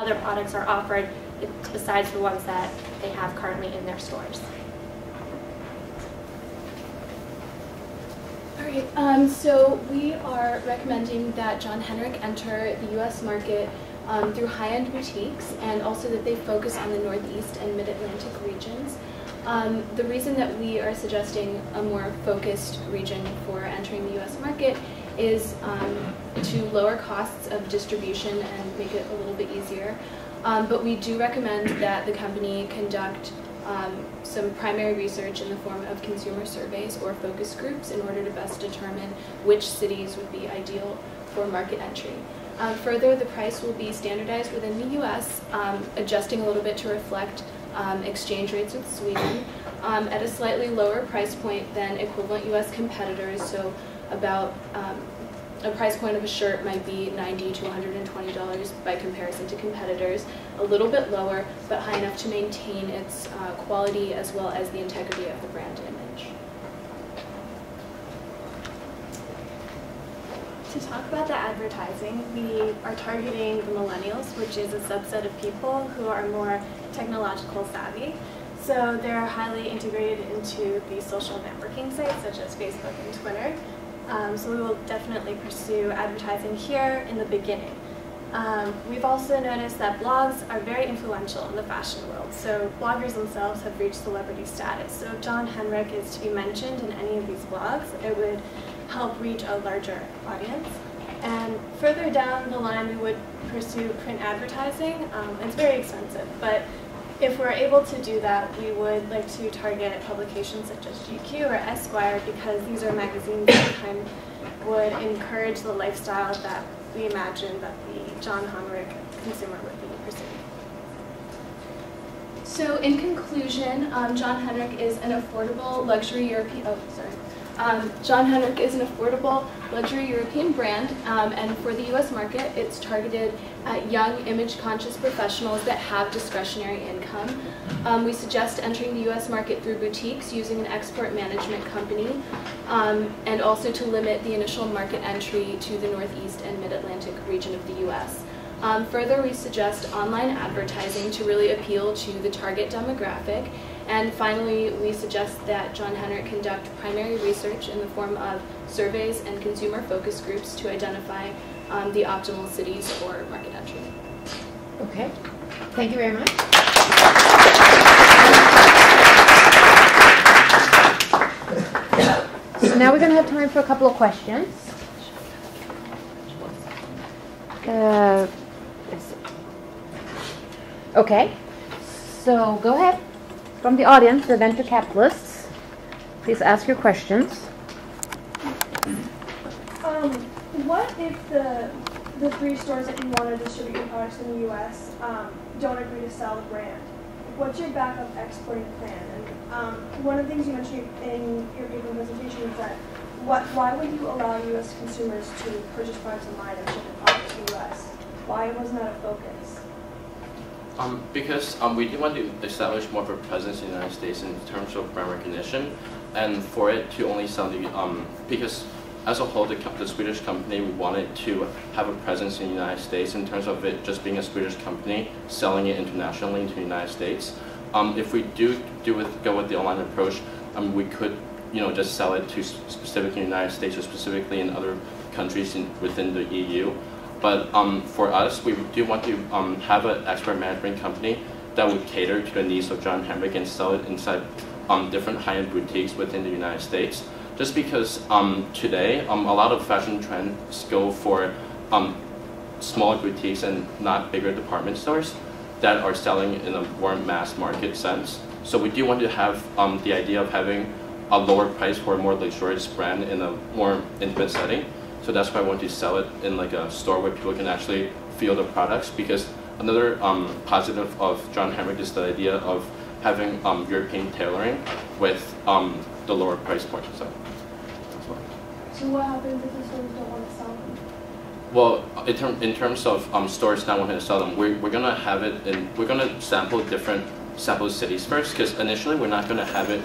other products are offered besides the ones that they have currently in their stores. All right, so we are recommending that John Henric enter the U.S. market through high-end boutiques, and also that they focus on the Northeast and Mid-Atlantic regions. The reason that we are suggesting a more focused region for entering the U.S. market is to lower costs of distribution and make it a little bit easier. But we do recommend that the company conduct some primary research in the form of consumer surveys or focus groups in order to best determine which cities would be ideal for market entry. Further, the price will be standardized within the U.S., adjusting a little bit to reflect exchange rates with Sweden, at a slightly lower price point than equivalent U.S. competitors. So about a price point of a shirt might be $90 to $120 by comparison to competitors, a little bit lower, but high enough to maintain its quality as well as the integrity of the brand image. To talk about the advertising, we are targeting the millennials, which is a subset of people who are more technological savvy. So they're highly integrated into the social networking sites such as Facebook and Twitter. So we will definitely pursue advertising here in the beginning. We've also noticed that blogs are very influential in the fashion world. So bloggers themselves have reached celebrity status. So if John Henric is to be mentioned in any of these blogs, it would help reach a larger audience. And further down the line, we would pursue print advertising. It's very expensive, but if we're able to do that, we would like to target publications such as GQ or Esquire, because these are magazines that kind of would encourage the lifestyle that we imagine that the John Henric consumer would be pursuing. So in conclusion, John Henric is an affordable luxury European, John Henric is an affordable luxury European brand, and for the U.S. market, it's targeted at young, image-conscious professionals that have discretionary income. We suggest entering the U.S. market through boutiques using an export management company, and also to limit the initial market entry to the Northeast and Mid-Atlantic region of the U.S. Further, we suggest online advertising to really appeal to the target demographic. And finally, we suggest that John Henric conduct primary research in the form of surveys and consumer focus groups to identify the optimal cities for market entry. Okay, thank you very much. So now we're going to have time for a couple of questions. Okay, so go ahead. From the audience, the venture capitalists, please ask your questions. What if the 3 stores that you want to distribute your products in the U.S. Don't agree to sell the brand? What's your backup exporting plan? And one of the things you mentioned in your paper presentation is that why would you allow U.S. consumers to purchase products online and ship the products to the U.S.? Why wasn't that a focus? Because we do want to establish more of a presence in the United States in terms of brand recognition, and for it to only sell the because as a whole, the Swedish company, we wanted to have a presence in the United States in terms of it just being a Swedish company selling it internationally into the United States. If we go with the online approach, we could just sell it to specifically the United States or specifically in other countries within the EU. But for us, we do want to have an expert management company that would cater to the needs of John Henric and sell it inside different high-end boutiques within the United States. Just because today, a lot of fashion trends go for smaller boutiques and not bigger department stores that are selling in a more mass market sense. So we do want to have the idea of having a lower price for a more luxurious brand in a more intimate setting. So that's why I want to sell it in like a store where people can actually feel the products, because another positive of John Henric is the idea of having European tailoring with the lower price point. So that's why. So what happens if the stores don't want to sell them? Well, in terms of stores not wanting to sell them, we're gonna have it in. We're gonna sample different cities first, because initially we're not gonna have it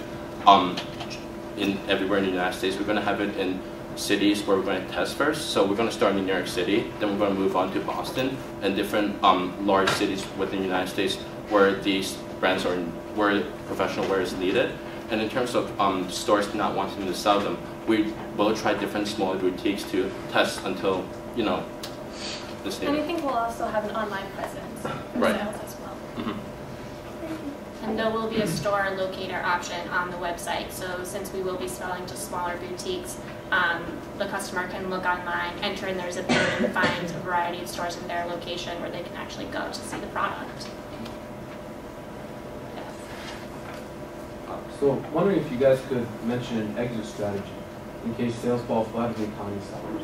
in everywhere in the United States. We're gonna have it in cities where we're going to test first. So we're going to start in New York City, then we're going to move on to Boston and different large cities within the United States where these brands are, where professional wear is needed. And in terms of stores not wanting to sell them, we will try different smaller boutiques to test until, you know, the state. And I think we'll also have an online presence for Right. sales as well. Mm-hmm. And there will be a store locator option on the website. So since we will be selling to smaller boutiques, the customer can look online, enter in their zip code, and find a variety of stores in their location where they can actually go to see the product. Yes. So, wondering if you guys could mention an exit strategy in case sales fall flat of the economy sellers.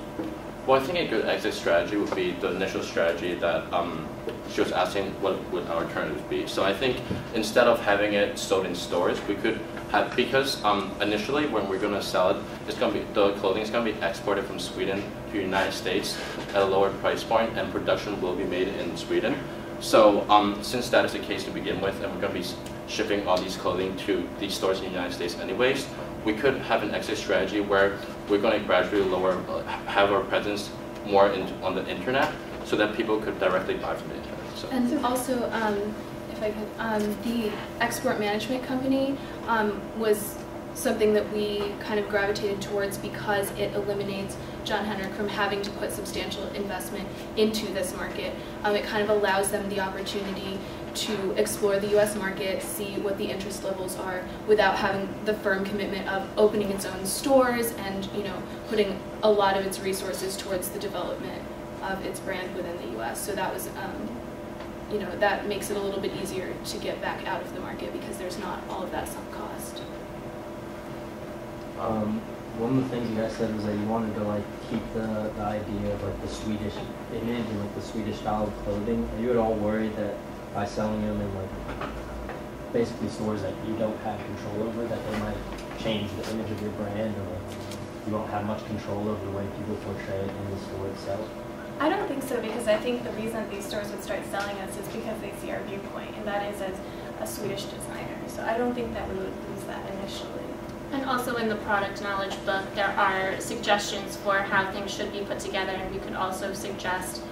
Well, I think a good exit strategy would be the initial strategy that she was asking what would our alternatives be. So I think instead of having it sold in stores, we could have, because initially when we're going to sell it, it's going to be, the clothing is going to be exported from Sweden to the United States at a lower price point, and production will be made in Sweden. So since that is the case to begin with, and we're going to be shipping all these clothing to these stores in the United States anyways, we could have an exit strategy where we're going to gradually have our presence more on the internet so that people could directly buy from the internet. So. And also, if I could, the export management company was something that we kind of gravitated towards because it eliminates John Henric from having to put substantial investment into this market. It kind of allows them the opportunity to explore the U.S. market, see what the interest levels are, without having the firm commitment of opening its own stores and, you know, putting a lot of its resources towards the development of its brand within the U.S. So that was, you know, that makes it a little bit easier to get back out of the market because there's not all of that sunk cost. One of the things you guys said was that you wanted to like keep the idea of like the Swedish image and like the Swedish style of clothing. Are you at all worried that by selling them in like basically stores that you don't have control over, that they might change the image of your brand, or like you won't have much control over the way people portray it in the store itself? I don't think so, because I think the reason these stores would start selling us is because they see our viewpoint, and that is as a Swedish designer. So I don't think that we would lose that initially. And also in the product knowledge book, there are suggestions for how things should be put together, and we could also suggest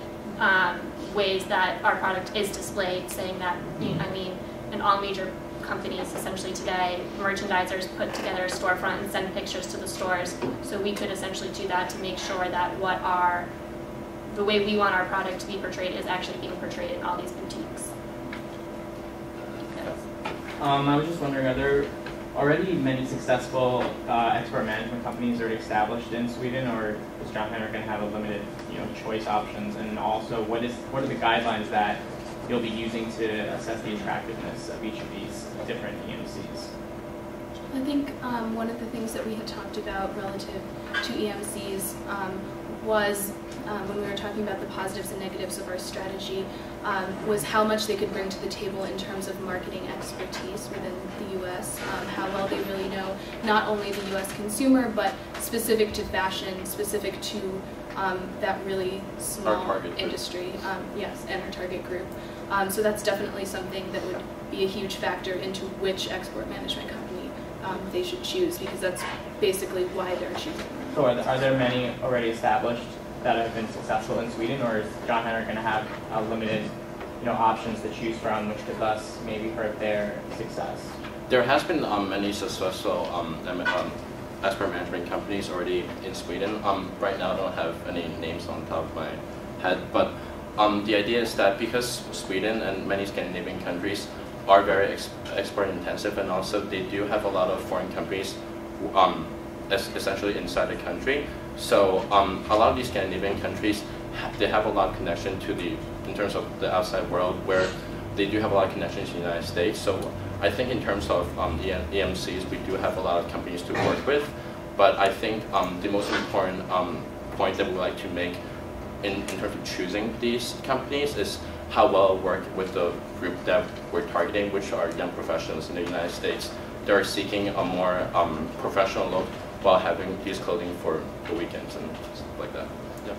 ways that our product is displayed, saying that, I mean, in all major companies essentially today, merchandisers put together a storefront and send pictures to the stores. So we could essentially do that to make sure that the way we want our product to be portrayed is actually being portrayed in all these boutiques. Yes. I was just wondering, are there already many successful export management companies already established in Sweden, or is John Henric going to have a limited, choice options? And also, what are the guidelines that you'll be using to assess the attractiveness of each of these different EMCs? I think one of the things that we had talked about relative to EMCs was when we were talking about the positives and negatives of our strategy, was how much they could bring to the table in terms of marketing expertise within the U.S., how well they really know not only the U.S. consumer, but specific to fashion, specific to that really small industry, yes, and our target group. So that's definitely something that would be a huge factor into which export management company they should choose, because that's basically why they're choosing. So are there many already established that have been successful in Sweden, or is John Henric going to have limited, options to choose from, which could thus maybe hurt their success? There has been many successful export management companies already in Sweden. Right now I don't have any names on top of my head, but the idea is that because Sweden and many Scandinavian countries are very export intensive, and also they do have a lot of foreign companies essentially inside the country. So a lot of these Scandinavian countries, they have a lot of connection to in terms of the outside world, where they do have a lot of connections to the United States. So I think in terms of EMCs, we do have a lot of companies to work with. But I think the most important point that we like to make in terms of choosing these companies is how well it work with the group that we're targeting, which are young professionals in the United States. They're seeking a more professional look while having these clothing for the weekends and stuff like that. Yeah.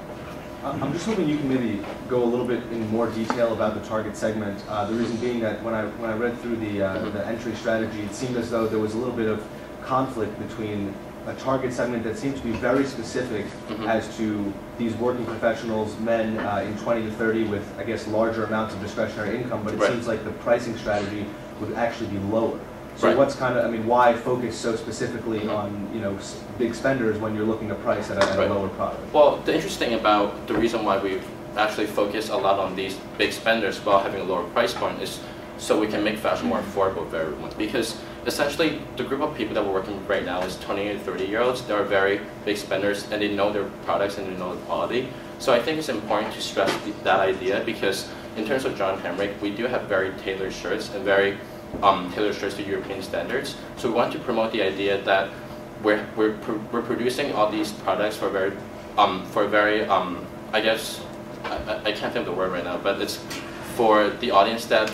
I'm just hoping you can maybe go a little bit in more detail about the target segment. The reason being that when I read through the entry strategy, it seemed as though there was a little bit of conflict between a target segment that seems to be very specific as to these working professionals, men in 20 to 30 with, I guess, larger amounts of discretionary income, but it seems like the pricing strategy would actually be lower. So what's kind of, I mean, why focus so specifically on, you know, big spenders when you're looking to price at a lower product? Well, the interesting about the reason why we've actually focused a lot on these big spenders while having a lower price point is so we can make fashion more affordable for everyone. Because essentially, the group of people that we're working with right now is 20 to 30-year-olds. They are very big spenders, and they know their products and they know the quality. So I think it's important to stress that idea, because in terms of John Henric, we do have very tailored shirts and very tailored shirts to European standards. So we want to promote the idea that we're producing all these products for very I guess I can't think of the word right now, but it's for the audience that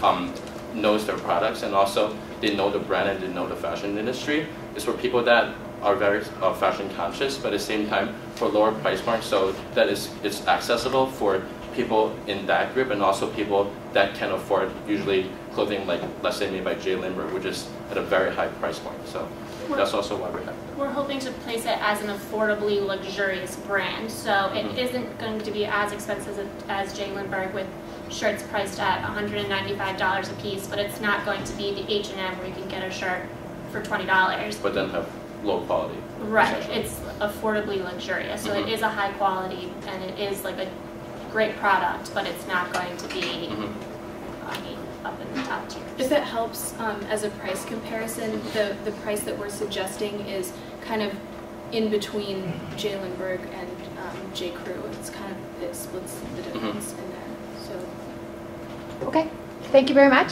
knows their products, and also they know the brand and they know the fashion industry. It's for people that are very fashion conscious, but at the same time for lower price points, so that it's accessible for people in that group, and also people that can afford usually clothing like, let's say, made by J. Lindbergh, which is at a very high price point. So that's also why we have that. We're hoping to place it as an affordably luxurious brand, so it isn't going to be as expensive as J. Lindbergh with shirts priced at $195 a piece, but it's not going to be the H&M where you can get a shirt for $20. But then have low quality. Right, it's affordably luxurious, so it is a high quality and it is like a great product, but it's not going to be up in the top tier. If it helps as a price comparison, the price that we're suggesting is kind of in between J. Lindbergh and J. Crew. It's kind of, it splits the difference in there. So. Okay, thank you very much.